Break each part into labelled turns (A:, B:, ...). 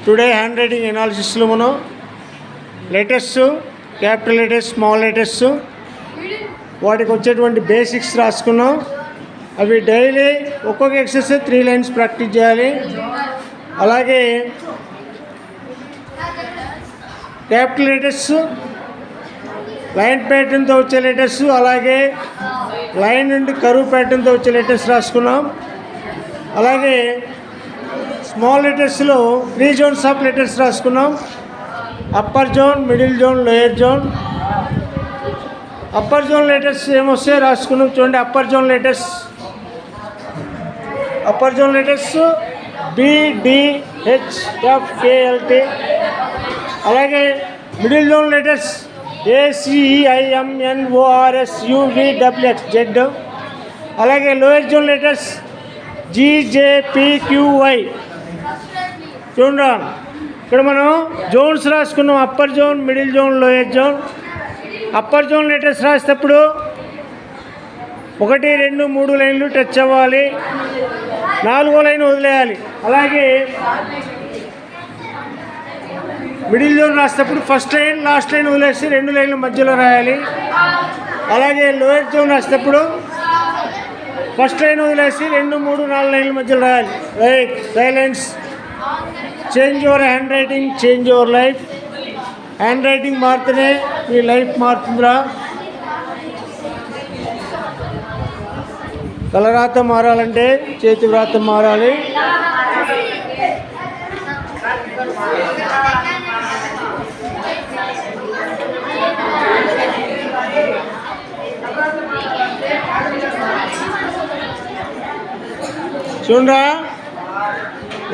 A: Today hand writing ఎనాలిసిస్లో మనం letters, capital letters, small letters, వాటికి వచ్చేటువంటి బేసిక్స్ రాసుకున్నాం. అవి డైలీ ఒక్కొక్క ఎక్సర్సైజ్ 3 లైన్స్ ప్రాక్టీస్ చేయాలి. అలాగే క్యాపిటల్ లెటర్స్, లైన్ ప్యాటర్న్తో వచ్చే లెటర్స్, అలాగే లైన్ నుండి కరువు ప్యాటర్న్తో వచ్చే లెటర్స్ రాసుకున్నాం. అలాగే స్మాల్ లెటర్స్లో 3 జోన్స్ ఆఫ్ లెటర్స్ రాసుకున్నాం. Upper zone, middle zone, lower zone. Upper zone letters ఏమొస్తాయో రాసుకున్నాం. చూడండి, upper zone letters B, D, H, F, K, L, T. అలాగే middle zone letters A, C, E, I, M, N, O, R, S, U, V, W, X, Z. అలాగే lower zone letters G, J, P, Q, Y. చూడండి, ఇక్కడ మనం zones రాసుకున్నాం. Upper zone, middle zone, lower zone. Upper zone letters రాసేటప్పుడు 1, 2, 3 లైన్లు touch అవ్వాలి, 4వ line వదిలేయాలి. అలాగే మిడిల్ జోన్ రాసేటప్పుడు ఫస్ట్ లైన్, లాస్ట్ లైన్ వదిలేసి 2 లైన్ల మధ్యలో రాయాలి. అలాగే లోయర్ జోన్ రాసేటప్పుడు ఫస్ట్ లైన్ వదిలేసి 2, 3, 4 లైన్ల మధ్యలో రాయాలి. Right, silence. Change your hand writing, change your life. Hand writing మారుతూనే మీ లైఫ్ మారుతుందిరా. తలరాత మారాలంటే చేతి వ్రాత మారాలి. చూడరా,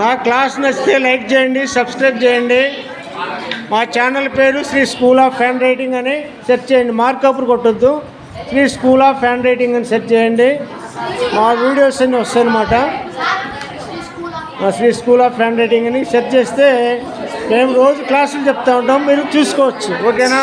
A: నా క్లాస్ నచ్చితే లైక్ చేయండి, సబ్స్క్రైబ్ చేయండి. మా ఛానల్ పేరు Sri school of handwriting అని సెర్చ్ చేయండి. మార్కప్ కొట్టొద్దు, Sri school of handwriting అని సెర్చ్ చేయండి. మా వీడియోస్ అన్నీ వస్తాయన్నమాట. Sri school of handwriting అని సెర్చ్ చేస్తే మేము రోజు క్లాసులు చెప్తూ ఉంటాం, మీరు చూసుకోవచ్చు. ఓకేనా?